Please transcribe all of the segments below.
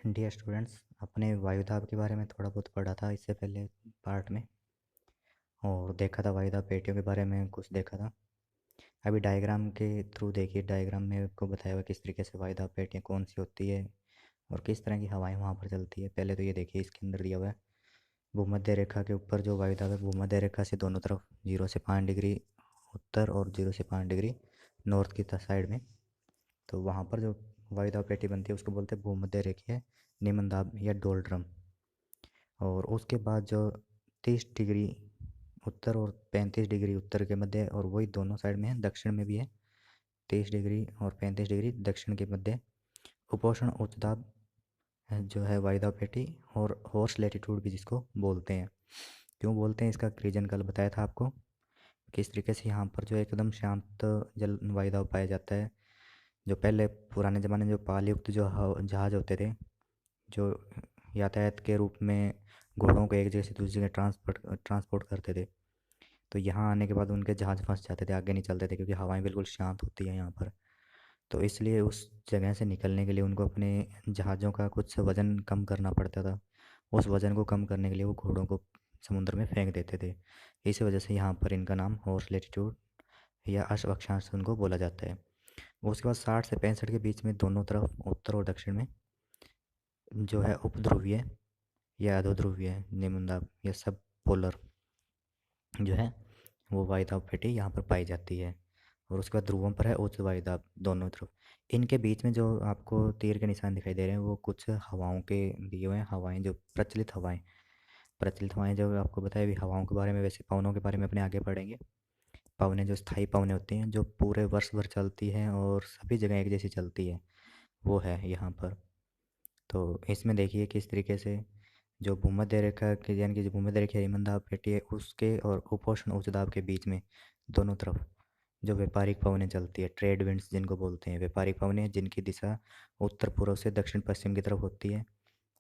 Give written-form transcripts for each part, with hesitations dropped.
Dear students, अपने वायुदाब के बारे में थोड़ा बहुत पढ़ा था इससे पहले पार्ट में, और देखा था वायुदाब पेटियों के बारे में कुछ देखा था। अभी डायग्राम के थ्रू देखिए, डायग्राम में आपको बताया हुआ किस तरीके से वायुदाब पेटियाँ कौन सी होती है और किस तरह की हवाएं वहाँ पर चलती है। पहले तो ये देखिए, इसके अंदर दिया हुआ है भूमध्य रेखा के ऊपर जो वायुदाब है, भूमध्य रेखा से दोनों तरफ 0 से 5 डिग्री उत्तर और 0 से 5 डिग्री नॉर्थ की साइड में, तो वहाँ पर जो वायुदाब पेटी बनती है उसको बोलते हैं भूमध्य रेखीय निम्नदाब या डोलड्रम। और उसके बाद जो 30 डिग्री उत्तर और 35 डिग्री उत्तर के मध्य, और वही दोनों साइड में है, दक्षिण में भी है 30 डिग्री और 35 डिग्री दक्षिण के मध्य उपोष्ण उच्च दाब जो है वायुदाब पेटी, और हॉर्स लैटिट्यूड भी जिसको बोलते हैं। क्यों बोलते हैं इसका रीजन कल बताया था आपको, किस तरीके से यहाँ पर जो एकदम शांत जल वायुदाब पाया जाता है। जो पहले पुराने ज़माने में जो पाल युक्त जो जहाज़ होते थे, जो यातायात के रूप में घोड़ों को एक जगह से दूसरी जगह ट्रांसपोर्ट करते थे, तो यहाँ आने के बाद उनके जहाज़ फंस जाते थे, आगे नहीं चलते थे, क्योंकि हवाएं बिल्कुल शांत होती हैं यहाँ पर। तो इसलिए उस जगह से निकलने के लिए उनको अपने जहाज़ों का कुछ वज़न कम करना पड़ता था। उस वज़न को कम करने के लिए वो घोड़ों को समुद्र में फेंक देते थे। इसी वजह से यहाँ पर इनका नाम हॉर्स लैटिट्यूड या अक्षांश उनको बोला जाता है। उसके बाद 60 से 65 के बीच में दोनों तरफ उत्तर और दक्षिण में जो है उपध्रुवीय या अधोध्रुवीय निम्नदाब या सब पोलर जो है वो वायुदाब पेटी यहाँ पर पाई जाती है। और उसके बाद ध्रुवों पर है उच्च वायुदाब दोनों तरफ। इनके बीच में जो आपको तीर के निशान दिखाई दे रहे हैं वो कुछ हवाओं के दिए हुए हैं, हवाएं जो प्रचलित हवाएं जो आपको बताया भी हवाओं के बारे में। वैसे पवनों के बारे में अपने आगे पढ़ेंगे। पवनें जो स्थायी पवनें होती हैं, जो पूरे वर्ष भर चलती हैं और सभी जगह एक जैसी चलती है, वो है यहाँ पर। तो इसमें देखिए किस तरीके से जो भूमध्य रेखा के यानी कि जो भूमध्य रेखा हिमन दाब पेटी है उसके और उपोष्ण उच्च दाब के बीच में दोनों तरफ जो व्यापारिक पवनें चलती है, ट्रेड विंड्स जिनको बोलते हैं, व्यापारिक पवनें जिनकी दिशा उत्तर पूर्व से दक्षिण पश्चिम की तरफ होती है।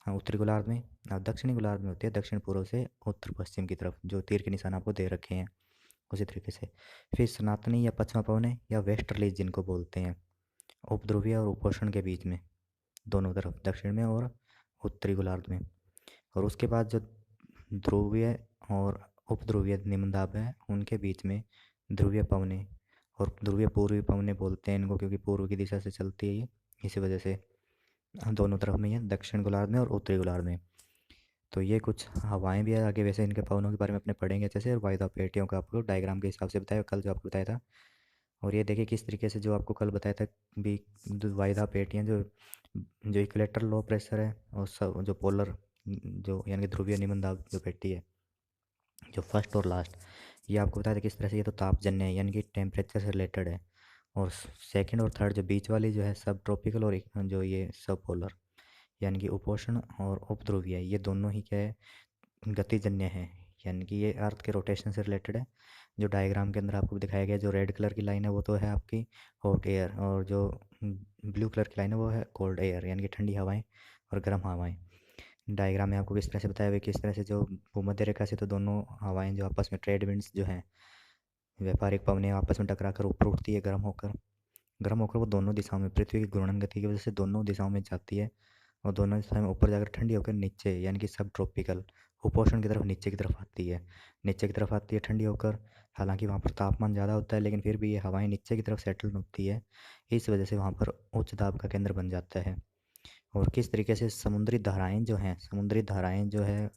हाँ, उत्तरी गोलार्ध में, और दक्षिणी गोलार्ध में होती है दक्षिण पूर्व से उत्तर पश्चिम की तरफ, जो तीर के निशान आपको दे रखे हैं उसी तरीके से। फिर सनातनी या पश्चिमा पवनें या वेस्टर्लीज जिनको बोलते हैं, उपध्रुवीय और उपोष्ण के बीच में दोनों तरफ, दक्षिण में और उत्तरी गोलार्ध में। और उसके बाद जो ध्रुवीय और उपध्रुवीय निम्नदाब है उनके बीच में ध्रुवीय पवनें और ध्रुवीय पूर्वी पवनें बोलते हैं इनको, क्योंकि पूर्व की दिशा से चलती है ये, इसी वजह से दोनों तरफ में ये दक्षिण गोलार्ध में और उत्तरी गोलार्ध में। तो ये कुछ हवाएं भी है आगे, वैसे इनके पवनों के बारे में अपने पढ़ेंगे अच्छे से। और वायुदाब पेटियों का आपको डायग्राम के हिसाब से बताया कल जो आपको बताया था। और ये देखिए किस तरीके से जो आपको कल बताया था भी वायुदाब पेटियाँ जो जो इक्वेटर लो प्रेशर है और सब जो पोलर जो यानी कि ध्रुवीय निम्नदाब जो पेटी है, जो फर्स्ट और लास्ट, ये आपको बताया था किस तरह से ये तो तापजन्य है यानी कि टेम्परेचर से रिलेटेड है। और सेकंड और थर्ड जो बीच वाली जो है सब ट्रॉपिकल, और जो ये सब पोलर यानी कि उपोष्ण और उपध्रुवीय, ये दोनों ही क्या है, गतिजन्य है, यानी कि ये अर्थ के रोटेशन से रिलेटेड है। जो डायग्राम के अंदर आपको दिखाया गया जो रेड कलर की लाइन है वो तो है आपकी हॉट एयर, और जो ब्लू कलर की लाइन है वो है कोल्ड एयर यानी कि ठंडी हवाएं और गर्म हवाएं। डायग्राम में आपको किस तरह से बताया हुआ किस तरह से जो भूमध्य रेखा से तो दोनों हवाएं जो आपस में ट्रेड विंड्स जो हैं, व्यापारिक पवनें आपस में टकरा कर ऊपर उठती है गर्म होकर वो दोनों दिशाओं में पृथ्वी की घूर्णन गति की वजह से दोनों दिशाओं में जाती है, और दोनों दिशाओं में ऊपर जाकर ठंडी होकर नीचे यानी कि सब ट्रॉपिकल उपोष्ण की तरफ नीचे की तरफ आती है, नीचे की तरफ आती है ठंडी होकर। हालांकि वहाँ पर तापमान ज़्यादा होता है लेकिन फिर भी ये हवाएं नीचे की तरफ सेटल होती है, इस वजह से वहाँ पर उच्च दाब का केंद्र बन जाता है। और किस तरीके से समुद्री धाराएं जो है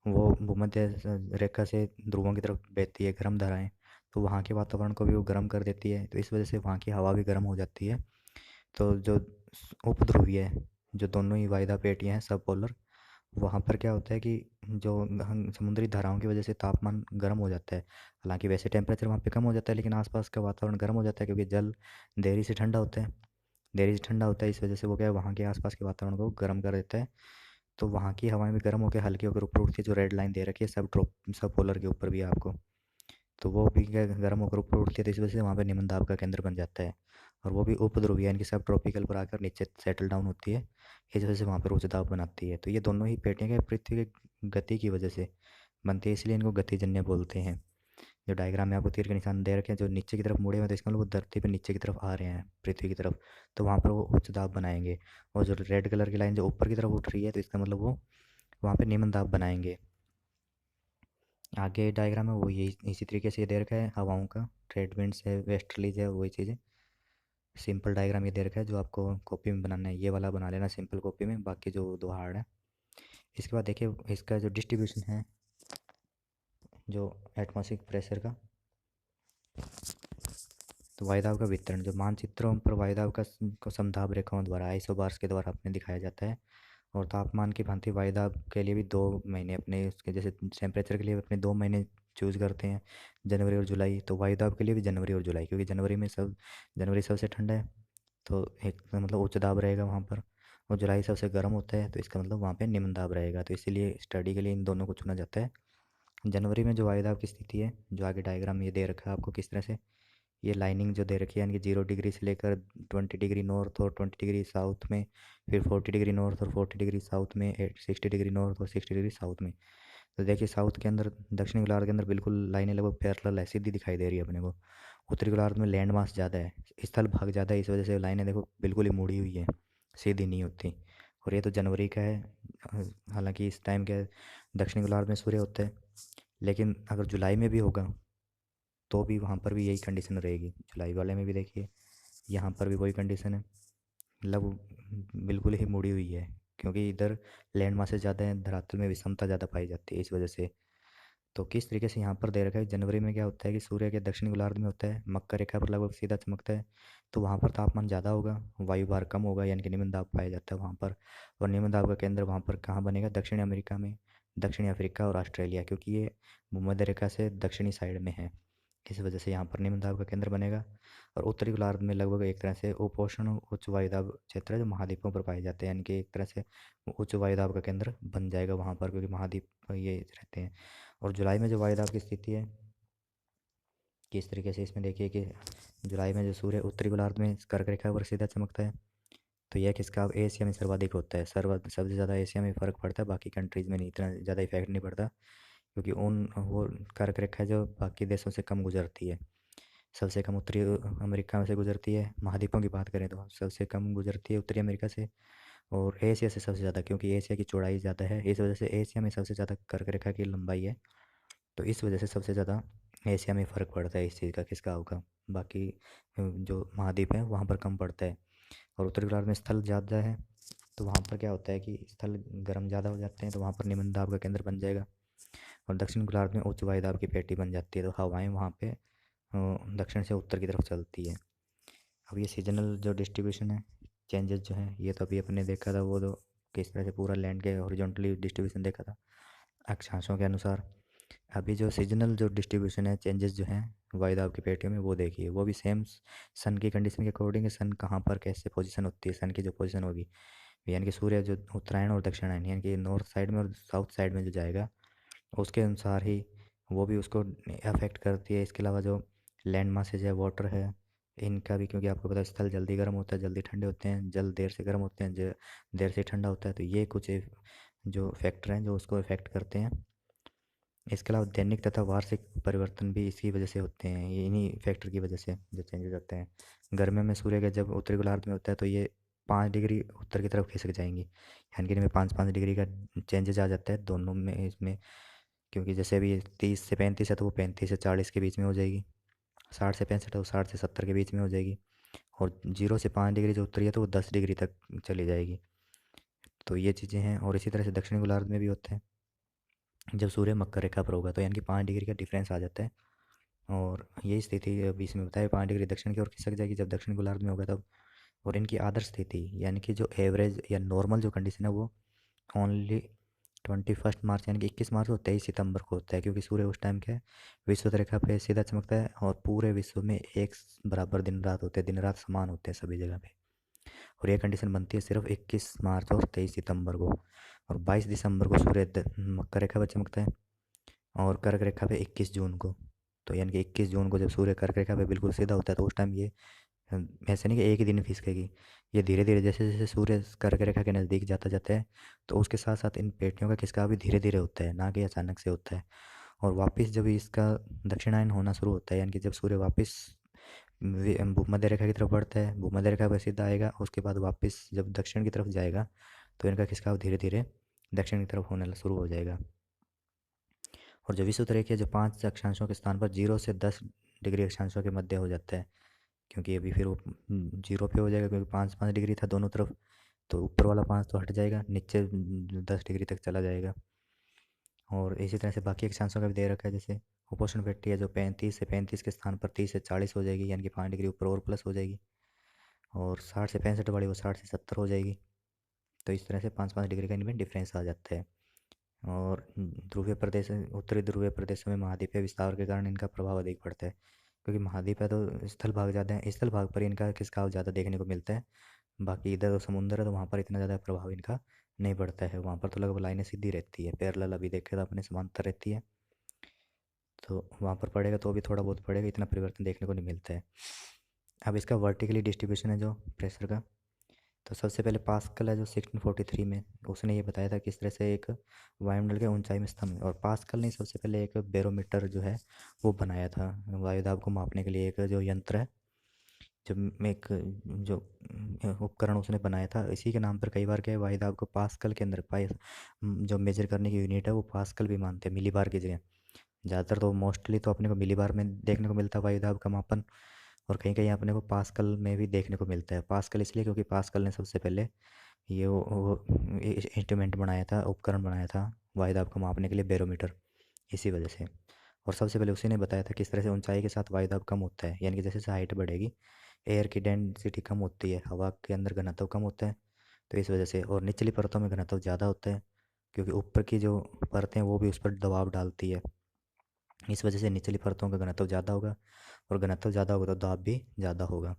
वो भूमध्य रेखा से ध्रुवों की तरफ बहती है, गर्म धाराएं, तो वहाँ के वातावरण को भी वो गर्म कर देती है, तो इस वजह से वहाँ की हवा भी गर्म हो जाती है। तो जो उपध्रुवीय है, जो दोनों ही वायुदा पेटियाँ हैं सब पोलर, वहाँ पर क्या होता है कि जो समुद्री धाराओं की वजह से तापमान गर्म हो जाता है। हालांकि वैसे टेम्परेचर वहाँ पे कम हो जाता है लेकिन आसपास का वातावरण गर्म हो जाता है, क्योंकि जल देरी से ठंडा होता है, इस वजह से वो क्या है वहाँ के आसपास के वातावरण को गर्म कर देता है। तो वहाँ की हवाएं भी गर्म होकर हल्की होकर ऊपर उठती है, जो रेड लाइन दे रखी है सब पोलर के ऊपर भी आपको, तो वो भी क्या गर्म होकर ऊपर उठती है, तो इस वजह से वहाँ पे निम्न दाब का केंद्र बन जाता है। और वो भी उपध्रुवीय यानी कि सब ट्रॉपिकल पर आकर नीचे सेटल डाउन होती है, इस वजह से वहाँ पर उच्च दाब बनाती है। तो ये दोनों ही पेटियाँ क्या पृथ्वी की गति की वजह से बनती है, इसलिए इनको गतिजन्य बोलते हैं। जो डायग्राम में आपको तीर के निशान दे रखे हैं, जो नीचे की तरफ मुड़े हुए हैं, तो इसका मतलब वो धरती पर नीचे की तरफ आ रहे हैं, पृथ्वी की तरफ, तो वहाँ पर वो उच्च दाब बनाएंगे। और जो रेड कलर की लाइन जो ऊपर की तरफ उठ रही है, तो इसका मतलब वो वहाँ पे निम्न दाब बनाएंगे। आगे डायग्राम है वो यही इसी तरीके से ये दे रखा है हवाओं का, ट्रेड विंड्स है, वेस्टर्लीज है, वही चीज़ है। सिंपल डायग्राम ये दे रखा है जो आपको कॉपी में बनाना है, ये वाला बना लेना सिंपल कॉपी में, बाकी जो दो हार्ड है। इसके बाद देखिए इसका जो डिस्ट्रीब्यूशन है जो एटमॉस्फेरिक प्रेशर का, तो वायुदाब का वितरण जो मानचित्रों पर वायुदाब का को समदाब रेखाओं द्वारा आइसोबार्स के द्वारा अपने दिखाया जाता है। और तापमान की भांति वायुदाब के लिए भी 2 महीने अपने उसके जैसे टेम्परेचर के लिए अपने 2 महीने चूज़ करते हैं, जनवरी और जुलाई। तो वायुदाब के लिए भी जनवरी और जुलाई, क्योंकि जनवरी सबसे ठंडा है, तो एक मतलब उच्च दाब रहेगा वहाँ पर। और जुलाई सबसे गर्म होता है, तो इसका मतलब वहाँ पे निम्न दाब रहेगा। तो इसीलिए स्टडी के लिए इन दोनों को चुना जाता है। जनवरी में जो वायुदाब की स्थिति है, जो आगे डायग्राम में ये दे रखा है आपको किस तरह से, ये लाइनिंग जो दे रखी है, यानी कि 0 डिग्री से लेकर 20 डिग्री नॉर्थ और 20 डिग्री साउथ में, फिर 40 डिग्री नॉर्थ और 40 डिग्री साउथ में, 60 डिग्री नॉर्थ और 60 डिग्री साउथ में। तो देखिए साउथ के अंदर, दक्षिणी गोलार्ध के अंदर बिल्कुल लाइनें लगभग पैरेलल है, सीधी दिखाई दे रही है अपने को। उत्तरी गोलार्ध में लैंड मास ज़्यादा है, स्थल भाग ज़्यादा है, इस वजह से लाइनें देखो बिल्कुल ही मुड़ी हुई है, सीधी नहीं होती। और ये तो जनवरी का है, हालांकि इस टाइम क्या है, दक्षिणी गोलार्ध में सूर्य होता है। लेकिन अगर जुलाई में भी होगा तो भी वहाँ पर भी यही कंडीशन रहेगी, जुलाई वाले में भी देखिए यहाँ पर भी वही कंडीशन है, मतलब बिल्कुल ही मुड़ी हुई है, क्योंकि इधर लैंड मासेस ज़्यादा है, धरातल में विषमता ज़्यादा पाई जाती है इस वजह से। तो किस तरीके से यहाँ पर दे रखा है, जनवरी में क्या होता है कि सूर्य के दक्षिणी गोलार्ध में होता है, मकर रेखा पर लगभग सीधा चमकता है, तो वहाँ पर तापमान ज़्यादा होगा, वायु भार कम होगा, यानी कि निम्न दाब पाया जाता है वहाँ पर। और निम्न दाब का केंद्र वहाँ पर कहाँ बनेगा, दक्षिणी अमेरिका में, दक्षिणी अफ्रीका और ऑस्ट्रेलिया, क्योंकि ये भूमध्य रेखा से दक्षिणी साइड में है, इस वजह से यहाँ पर निम्न दाब का केंद्र बनेगा। और उत्तरी गोलार्ध में लगभग एक तरह से उपोष्ण उच्च वायुदाब क्षेत्र है जो महाद्वीपों पर पाए जाते हैं, यानी कि एक तरह से उच्च वायुदाब का केंद्र बन जाएगा वहाँ पर, क्योंकि महाद्वीप ये रहते हैं। और जुलाई में जो वायुदाब की स्थिति है किस तरीके से, इसमें देखिए कि जुलाई में जो सूर्य उत्तरी गोलार्ध में कर्क रेखा पर सीधा चमकता है, तो यह किसका एशिया में सर्वाधिक होता है, सबसे ज़्यादा एशिया में फ़र्क पड़ता है, बाकी कंट्रीज़ में नहीं इतना ज़्यादा इफेक्ट नहीं पड़ता, क्योंकि उन वो कर्क रेखा जो बाकी देशों से कम गुजरती है। सबसे कम उत्तरी अमेरिका से गुजरती है, महाद्वीपों की बात करें तो सबसे कम गुजरती है उत्तरी अमेरिका से, और एशिया से सबसे ज़्यादा, क्योंकि एशिया की चौड़ाई ज़्यादा है, इस वजह से एशिया में सबसे ज़्यादा कर्क रेखा की लंबाई है, तो इस वजह से सबसे ज़्यादा एशिया में फ़र्क पड़ता है इस चीज़ का, किसका होगा, बाकी जो महाद्वीप है वहाँ पर कम पड़ता है। और उत्तरी गोलार्ध में स्थल ज़्यादा है, तो वहाँ पर क्या होता है कि स्थल गर्म ज़्यादा हो जाते हैं, तो वहाँ पर निम्न दाब का केंद्र बन जाएगा। और दक्षिण गोलार्ध में उच्च वायुदाब की पेटी बन जाती है, तो हवाएं वहाँ पे दक्षिण से उत्तर की तरफ चलती है। अब ये सीजनल जो डिस्ट्रीब्यूशन है, चेंजेस जो हैं, ये तो अभी अपने देखा था, वो तो किस तरह से पूरा लैंड के हॉरिजॉन्टली डिस्ट्रीब्यूशन देखा था अक्षांशों के अनुसार। अभी जो सीजनल जो डिस्ट्रीब्यूशन है, चेंजेस जो हैं वायुदाब की पेटियों में, वो देखिए वो भी सेम सन की कंडीशन के अकॉर्डिंग है, सन कहाँ पर कैसे पोजीशन होती है, सन की जो पोजीशन होगी, यानी कि सूर्य जो उत्तरायण और दक्षिणायन यानी कि नॉर्थ साइड में और साउथ साइड में जो जाएगा, उसके अनुसार ही वो भी उसको अफेक्ट करती है। इसके अलावा जो लैंड मासेज है, वाटर है, इनका भी, क्योंकि आपको पता है स्थल जल्दी गर्म होता है, जल्दी ठंडे होते हैं, जल देर से गर्म होते हैं, देर से ठंडा होता है, तो ये कुछ जो फैक्टर हैं जो उसको इफेक्ट करते हैं। इसके अलावा दैनिक तथा वार्षिक परिवर्तन भी इसी वजह से होते हैं, ये इन्हीं फैक्टर की वजह से जो चेंजेस होते हैं। गर्मियों में सूर्य का जब उत्तरी गोलार्ध में होता है, तो ये 5 डिग्री उत्तर की तरफ खिसक जाएंगी, यानी कि इनमें 5-5 डिग्री का चेंजेस आ जाता है दोनों में इसमें, क्योंकि जैसे अभी 30 से 35 है तो वो 35 से 40 के बीच में हो जाएगी, 60 से 65 है तो 60 से 70 के बीच में हो जाएगी, और 0 से 5 डिग्री जो उत्तरी है तो वो 10 डिग्री तक चली जाएगी। तो ये चीज़ें हैं। और इसी तरह से दक्षिणी गोलार्ध में भी होता है, जब सूर्य मकर रेखा पर होगा तो यानी कि 5 डिग्री का डिफरेंस आ जाता है। और यही स्थिति अभी इसमें बताया, 5 डिग्री दक्षिण की ओर खिसक जाएगी जब दक्षिण गोलार्ध में होगा तब। और इनकी आदर्श स्थिति यानी कि जो एवरेज या नॉर्मल जो कंडीशन है वो ओनली 21 मार्च यानी कि 21 मार्च और 23 सितंबर को होता है, क्योंकि सूर्य उस टाइम क्या है, विषुवत रेखा पे सीधा चमकता है, और पूरे विश्व में एक बराबर दिन रात होते हैं, दिन रात समान होते हैं सभी जगह पे। और ये कंडीशन बनती है सिर्फ 21 मार्च और 23 सितंबर को। और 22 दिसंबर को सूर्य मकर रेखा पर चमकता है, और कर्क रेखा पे 21 जून को। तो यानी कि 21 जून को जब सूर्य कर्क रेखा पे बिल्कुल सीधा होता है, तो उस टाइम ये ऐसे नहीं कि एक ही दिन खिसकेगी, ये धीरे धीरे जैसे जैसे सूर्य कर्क रेखा के नज़दीक जाता जाता है, तो उसके साथ साथ इन पेटियों का खिसकाव भी धीरे धीरे होता है, ना कि अचानक से होता है। और वापस जब इसका दक्षिणायन होना शुरू होता है, यानी कि जब सूर्य वापस भूमध्य रेखा की तरफ बढ़ता है, भूमध्य रेखा पर सीधा आएगा, उसके बाद वापस जब दक्षिण की तरफ जाएगा तो इनका खिसकाव धीरे धीरे दक्षिण की तरफ होने शुरू हो जाएगा। और जो विषुवत रेखा जो 5 अक्षांशों के स्थान पर 0 से 10 डिग्री अक्षांशों के मध्य हो जाता है, क्योंकि अभी फिर वो 0 पे हो जाएगा, क्योंकि 5 5 डिग्री था दोनों तरफ, तो ऊपर वाला 5 तो हट जाएगा, नीचे 10 डिग्री तक चला जाएगा। और इसी तरह से बाकी अक्षांशों का भी दे रखा है, जैसे उपोष्ण वृत्तीय है जो 35 से 35 के स्थान पर 30 से 40 हो जाएगी, यानी कि 5 डिग्री ऊपर और प्लस हो जाएगी। और 60 से 65 वाली वो 60 से 70 हो जाएगी। तो इस तरह से 5 5 डिग्री का इनमें डिफरेंस आ जाता है। और ध्रुवीय प्रदेश, उत्तरी ध्रुवीय प्रदेशों में महाद्वीपीय विस्तार के कारण इनका प्रभाव अधिक पड़ता है, क्योंकि महाद्वीप है तो स्थल भाग ज़्यादा है, स्थल भाग पर इनका खिसकाव ज़्यादा देखने को मिलता है। बाकी इधर तो समुंदर है तो वहाँ पर इतना ज़्यादा प्रभाव इनका नहीं पड़ता है, वहाँ पर तो लगभग लाइनें सीधी रहती है, पैरेलल अभी देखे तो अपने समांतर रहती है, तो वहाँ पर पड़ेगा तो भी थोड़ा बहुत पड़ेगा, इतना परिवर्तन देखने को नहीं मिलता है। अब इसका वर्टिकली डिस्ट्रीब्यूशन है जो प्रेशर का, तो सबसे पहले पास्कल है जो 1643 में उसने ये बताया था किस तरह से एक वायुमंडल के ऊंचाई में स्तंभ, और पास्कल ने सबसे पहले एक बैरोमीटर जो है वो बनाया था वायुदाब को मापने के लिए, एक जो यंत्र है, जो एक जो उपकरण उसने बनाया था, इसी के नाम पर कई बार क्या है वायुदाब को पास्कल के अंदर पाए, जो मेजर करने की यूनिट है वो पास्कल भी मानते हैं मिलीबार की जगह। ज़्यादातर तो मोस्टली तो अपने को मिलीबार में देखने को मिलता है वायुदाब का मापन, और कहीं कहीं अपने को पास्कल में भी देखने को मिलता है। पास्कल इसलिए क्योंकि पास्कल ने सबसे पहले ये वो इंस्ट्रूमेंट बनाया था, उपकरण बनाया था वायुदाब को मापने के लिए, बैरोमीटर, इसी वजह से। और सबसे पहले उसी ने बताया था किस तरह से ऊंचाई के साथ वायुदाब कम होता है, यानी कि जैसे जैसे हाइट बढ़ेगी एयर की डेंसिटी कम होती है, हवा के अंदर घनत्व कम होता है, तो इस वजह से। और निचली परतों में घनत्व ज़्यादा होता है, क्योंकि ऊपर की जो परतें हैं वो भी उस पर दबाव डालती है, इस वजह से निचली परतों का घनत्व ज़्यादा होगा, और घनत्व ज़्यादा होगा तो दाब भी ज़्यादा होगा।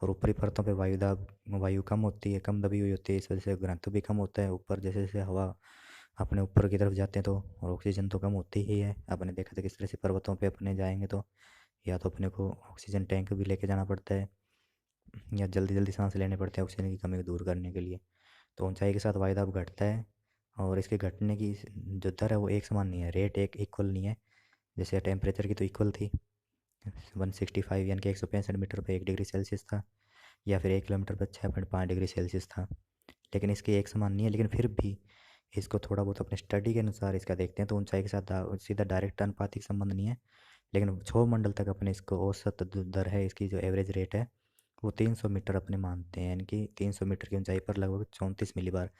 और ऊपरी परतों पे वायु कम होती है, कम दबी हुई होती है, इस वजह से घनत्व भी कम होता है। ऊपर जैसे जैसे हवा अपने ऊपर की तरफ जाते हैं तो, और ऑक्सीजन तो कम होती ही है, आपने देखा था किस तरह से पर्वतों पे अपने जाएंगे तो या तो अपने को ऑक्सीजन टैंक भी लेके जाना पड़ता है, या जल्दी जल्दी सांस लेने पड़ते हैं ऑक्सीजन की कमी को दूर करने के लिए। तो ऊंचाई के साथ वायुदाब घटता है, और इसके घटने की जो दर है वो एक समान नहीं है, रेट एक इक्वल नहीं है। जैसे टेम्परेचर की तो इक्वल थी, 165 यानी कि 165 मीटर पर 1 डिग्री सेल्सियस था, या फिर 1 किलोमीटर पर 6.5 डिग्री सेल्सियस था, लेकिन इसकी एक समान नहीं है। लेकिन फिर भी इसको थोड़ा बहुत अपने स्टडी के अनुसार इसका देखते हैं तो ऊंचाई के साथ सीधा डायरेक्ट अनुपातिक संबंध नहीं है, लेकिन क्षोभ मंडल तक अपने इसको औसत दर है, इसकी जो एवरेज रेट है वो 300 मीटर अपने मानते हैं, यानी कि 300 मीटर की ऊंचाई पर लगभग 34 मिलीबार,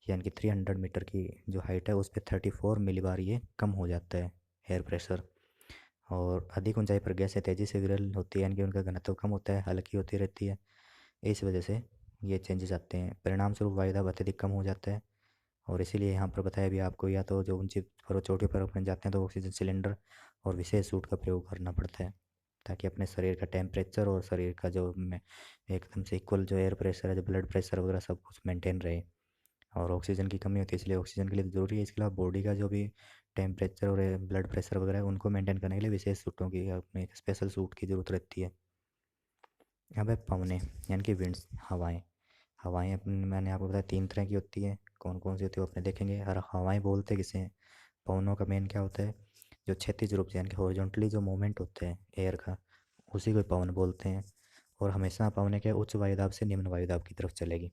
यानी कि 300 मीटर की जो हाइट है उस पर 34 मिलीबार ये कम हो जाता है एयर प्रेशर। और अधिक ऊंचाई पर गैसें तेज़ी से विरल होती है, यानी कि उनका घनत्व कम होता है, हल्की होती रहती है, इस वजह से ये चेंजेस आते हैं। परिणाम स्वरूप वायुदाब अत्यधिक कम हो जाता है, और इसीलिए यहाँ पर बताया भी आपको, या तो जो ऊंची चोटी पर अपने जाते हैं तो ऑक्सीजन सिलेंडर और विशेष सूट का प्रयोग करना पड़ता है, ताकि अपने शरीर का टेम्परेचर और शरीर का जो एकदम से इक्वल जो एयर प्रेशर है, जो ब्लड प्रेशर वगैरह सब कुछ मेंटेन रहे। और ऑक्सीजन की कमी होती है, इसलिए ऑक्सीजन के लिए ज़रूरी है। इसके अलावा बॉडी का जो भी टेम्परेचर और ब्लड प्रेशर वगैरह है उनको मेंटेन करने के लिए विशेष सूटों की, अपने एक स्पेशल सूट की ज़रूरत रहती है। अब है पवने, यानी कि विंड्स, हवाएं। हवाएं अपने मैंने आपको बताया 3 तरह की होती है, कौन कौन सी होती है वो अपने देखेंगे। हर हवाएं बोलते किसे हैं, पवनों का मेन क्या होता है, जो क्षैतिज रूप से यानी कि हॉरिजॉन्टली जो मूवमेंट होता है एयर का, उसी को पवन बोलते हैं। और हमेशा पवने के उच्च वायुदाब से निम्न वायुदाब की तरफ चलेगी,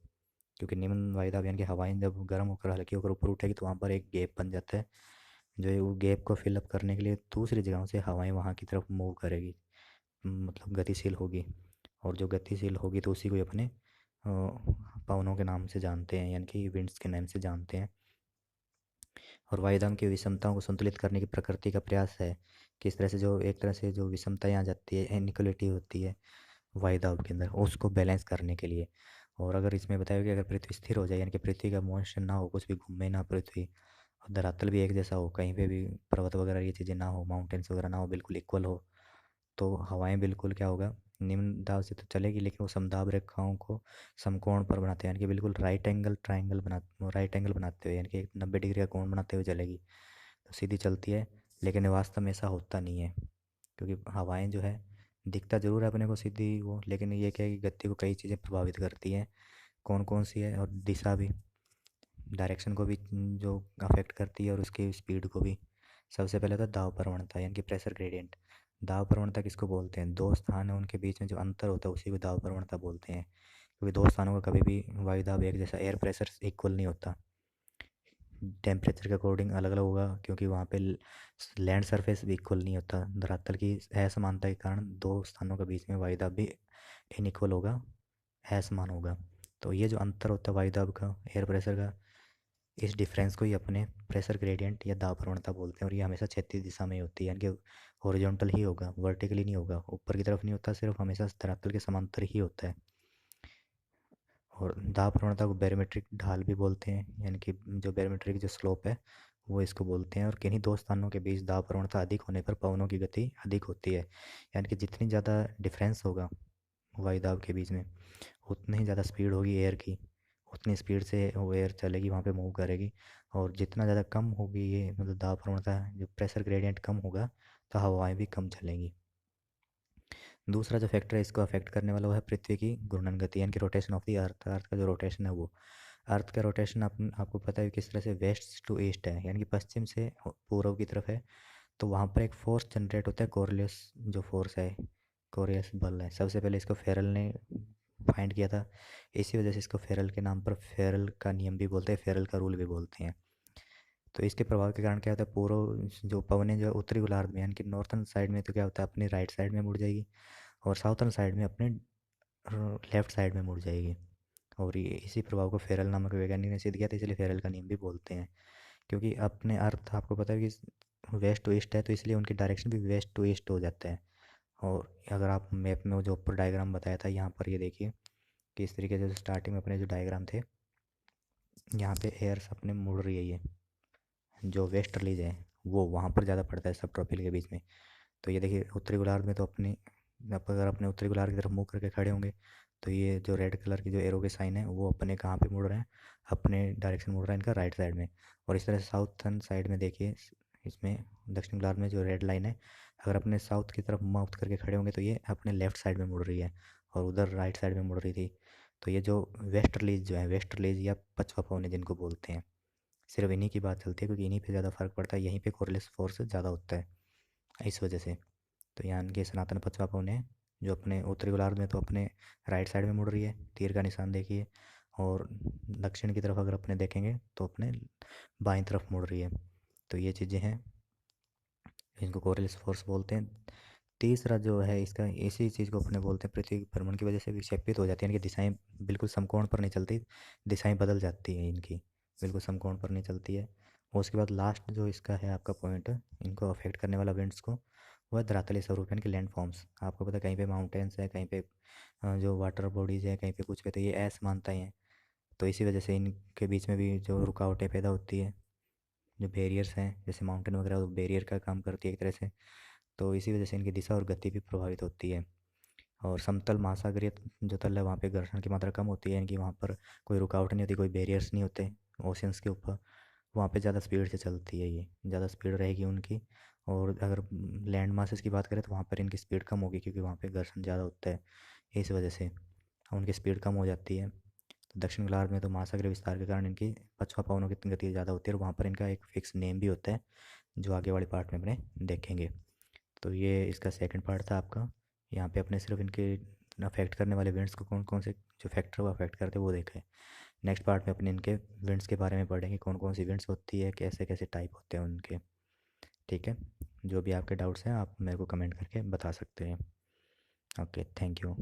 क्योंकि निम्न वायुदाब यानी कि हवाएं जब गर्म होकर हल्की होकर ऊपर उठेगी तो वहाँ पर एक गैप बन जाता है, जो ये वो गैप को फिलअप करने के लिए दूसरी जगहों से हवाएं वहाँ की तरफ मूव करेगी, मतलब गतिशील होगी। और जो गतिशील होगी तो उसी को अपने पवनों के नाम से जानते हैं, यानी कि विंड्स के नाम से जानते हैं। और वायुदाम की विषमताओं को संतुलित करने की प्रकृति का प्रयास है, किस तरह से जो एक तरह से जो विषमताएं आ जाती है, इनइक्वलिटी होती है वायुदाब के अंदर, उसको बैलेंस करने के लिए। और अगर इसमें बताया कि अगर पृथ्वी स्थिर हो जाए, यानी कि पृथ्वी का मोशन ना हो, कुछ भी घूमे ना पृथ्वी, और धरातल भी एक जैसा हो, कहीं पे भी पर्वत वगैरह ये चीज़ें ना हो, माउंटेन्स वगैरह ना हो, बिल्कुल इक्वल हो, तो हवाएं बिल्कुल क्या होगा, निम्न दाब से तो चलेगी, लेकिन वो समदाब रेखाओं को समकोण पर बनाते हैं, यानी कि बिल्कुल राइट एंगल बनाते हुए, यानी कि 90 डिग्री का कोण बनाते हुए चलेगी, तो सीधी चलती है। लेकिन वास्तव में ऐसा होता नहीं है, क्योंकि हवाएं जो है दिखता ज़रूर है अपने को सीधी वो, लेकिन ये क्या है कि गति को कई चीज़ें प्रभावित करती हैं, कौन कौन सी है, और दिशा भी, डायरेक्शन को भी जो अफेक्ट करती है, और उसकी स्पीड को भी। सबसे पहले तो दाब प्रवणता यानी कि प्रेशर ग्रेडियंट। दाब प्रवणता किसको बोलते हैं? दो स्थान है उनके बीच में जो अंतर होता है उसी को दाब प्रवणता बोलते हैं। क्योंकि दो स्थानों का कभी भी वायु दाब एक जैसा, एयर प्रेशर इक्वल नहीं होता। टेम्परेचर के अकॉर्डिंग अलग अलग होगा, क्योंकि वहाँ पे लैंड सरफेस भी इक्वल नहीं होता। धरातल की असमानता के कारण दो स्थानों के बीच में वायु दाब भी इनइक्वल होगा, असमान होगा। तो ये जो अंतर होता है वायु दाब का, एयर प्रेशर का, इस डिफरेंस को ही अपने प्रेशर ग्रेडियंट या दाब प्रवणता बोलते हैं। और ये हमेशा क्षैतिज दिशा में ही होती है, यानी कि हॉरिजॉन्टल ही होगा, वर्टिकली नहीं होगा, ऊपर की तरफ नहीं होता, सिर्फ हमेशा धरातल के समांतर ही होता है। और दाब प्रवणता को बैरोमेट्रिक ढाल भी बोलते हैं, यानी कि जो बैरोमेट्रिक जो स्लोप है वो इसको बोलते हैं। और किन्हीं दो स्थानों के बीच दाब प्रवणता अधिक होने पर पवनों की गति अधिक होती है। यानी कि जितनी ज़्यादा डिफरेंस होगा वायु दाब के बीच में, उतनी ही ज़्यादा स्पीड होगी एयर की, उतनी स्पीड से वो एयर चलेगी, वहाँ पे मूव करेगी। और जितना ज़्यादा कम होगी ये मतलब दाब प्रवणता, जो प्रेशर ग्रेडियंट कम होगा, तो हवाएं भी कम चलेंगी। दूसरा जो फैक्टर है इसको अफेक्ट करने वाला वो है पृथ्वी की घूर्णन गति, यानी कि रोटेशन ऑफ द अर्थ। अर्थ का जो रोटेशन है वो, अर्थ का रोटेशन आपको पता है किस तरह से वेस्ट टू ईस्ट है, यानी कि पश्चिम से पूर्व की तरफ है। तो वहाँ पर एक फोर्स जनरेट होता है, कोरियस जो फोर्स है, कोरियस बल है। सबसे पहले इसको फेरल ने फाइंड किया था। इसी वजह से इसको फेरल के नाम पर फेरल का नियम भी बोलते हैं, फेरल का रूल भी बोलते हैं। तो इसके प्रभाव के कारण क्या होता है, पूर्व जो पवनें जो उत्तरी गोलार्ध में यानी कि नॉर्थन साइड में, तो क्या होता है अपनी राइट साइड में मुड़ जाएगी, और साउथर्न साइड में अपने लेफ्ट साइड में मुड़ जाएगी। और ये इसी प्रभाव को फेरल नामक वैज्ञानिक ने सिद्ध किया था, इसलिए फेरल का नियम भी बोलते हैं। क्योंकि अपने अर्थ आपको पता है कि वेस्ट टू ईस्ट है, तो इसलिए उनकी डायरेक्शन भी वेस्ट टू ईस्ट हो जाता है। और अगर आप मैप में जो ऊपर डायग्राम बताया था यहाँ पर ये देखिए कि इस तरीके से स्टार्टिंग में अपने जो डायग्राम थे, यहाँ पे एयर्स अपने मुड़ रही है, ये जो वेस्टर्लीज है वो वहाँ पर ज़्यादा पड़ता है सब ट्रॉपिकल के बीच में। तो ये देखिए उत्तरी गोलार्ध में तो अपनी, आप अगर अपने उत्तरी गोलार्ध की तरफ मुँह करके खड़े होंगे, तो ये जो रेड कलर की जो एरो के साइन है वो अपने कहाँ पे मुड़ रहे हैं, अपने डायरेक्शन मुड़ रहा है इनका राइट साइड में। और इस तरह से साउथर्न साइड में देखिए, इसमें दक्षिण गोलार्ध में जो रेड लाइन है, अगर अपने साउथ की तरफ माउथ करके खड़े होंगे तो ये अपने लेफ्ट साइड में मुड़ रही है, और उधर राइट साइड में मुड़ रही थी। तो ये जो वेस्टर्लीज जो है, वेस्टर्लीज या पछवा पवने जिनको बोलते हैं, सिर्फ इन्हीं की बात चलती है, क्योंकि इन्हीं पे ज़्यादा फर्क पड़ता है, यहीं पे कोरिलेस फोर्स ज़्यादा होता है इस वजह से। तो यहाँ के सनातन पछवा पवने हैं जो अपने उत्तरी गोलार्ध में तो अपने राइट साइड में मुड़ रही है, तीर का निशान देखिए। और दक्षिण की तरफ अगर अपने देखेंगे तो अपने बाईं तरफ मुड़ रही है। तो ये चीज़ें हैं, इनको कोरिलेस फोर्स बोलते हैं। तीसरा जो है इसका, इसी चीज़ को अपने बोलते हैं पृथ्वी के भ्रमण की वजह से विक्षेपित हो जाती है, यानी कि दिशाएं बिल्कुल समकोण पर नहीं चलती, दिशाएं बदल जाती हैं इनकी, बिल्कुल समकोण पर नहीं चलती है। और उसके बाद लास्ट जो इसका है आपका पॉइंट, इनको अफेक्ट करने वाला विंड्स को, वह धरातलीय स्वरूप यानी कि लैंड फॉर्म्स। आपको पता है कहीं पे माउंटेन्स है, कहीं पे जो वाटर बॉडीज़ है, कहीं पे कुछ पे, तो ये असमानताएं हैं। तो इसी वजह से इनके बीच में भी जो रुकावटें पैदा होती है, जो बैरियर्स हैं, जैसे माउंटेन वगैरह, वो बैरियर का काम करती है एक तरह से। तो इसी वजह से इनकी दिशा और गति भी प्रभावित होती है। और समतल महासागरीय जो तल है वहाँ पे घर्षण की मात्रा कम होती है, यानी कि वहाँ पर कोई रुकावट नहीं होती, कोई बैरियर्स नहीं होते ओशियंस के ऊपर। वहाँ पे ज़्यादा स्पीड से चलती है, ये ज़्यादा स्पीड रहेगी उनकी। और अगर लैंड मासेस की बात करें तो वहाँ पर इनकी स्पीड कम होगी, क्योंकि वहाँ पे घर्षण ज़्यादा होता है, इस वजह से उनकी स्पीड कम हो जाती है। तो दक्षिण गोलार्ध में तो महासागरीय विस्तार के कारण इनकी पछुआ पवनों की गति ज़्यादा होती है, और वहाँ पर इनका एक फिक्स नेम भी होता है, जो आगे वाले पार्ट में अपने देखेंगे। तो ये इसका सेकंड पार्ट था आपका। यहाँ पे अपने सिर्फ इनके अफेक्ट करने वाले विंड्स को कौन कौन से जो फैक्टर वो अफेक्ट करते हैं वो देखें। नेक्स्ट पार्ट में अपने इनके विंड्स के बारे में पढ़ेंगे, कौन कौन सी विंड्स होती है, कैसे कैसे टाइप होते हैं उनके। ठीक है, जो भी आपके डाउट्स हैं आप मेरे को कमेंट करके बता सकते हैं। Okay, thank you.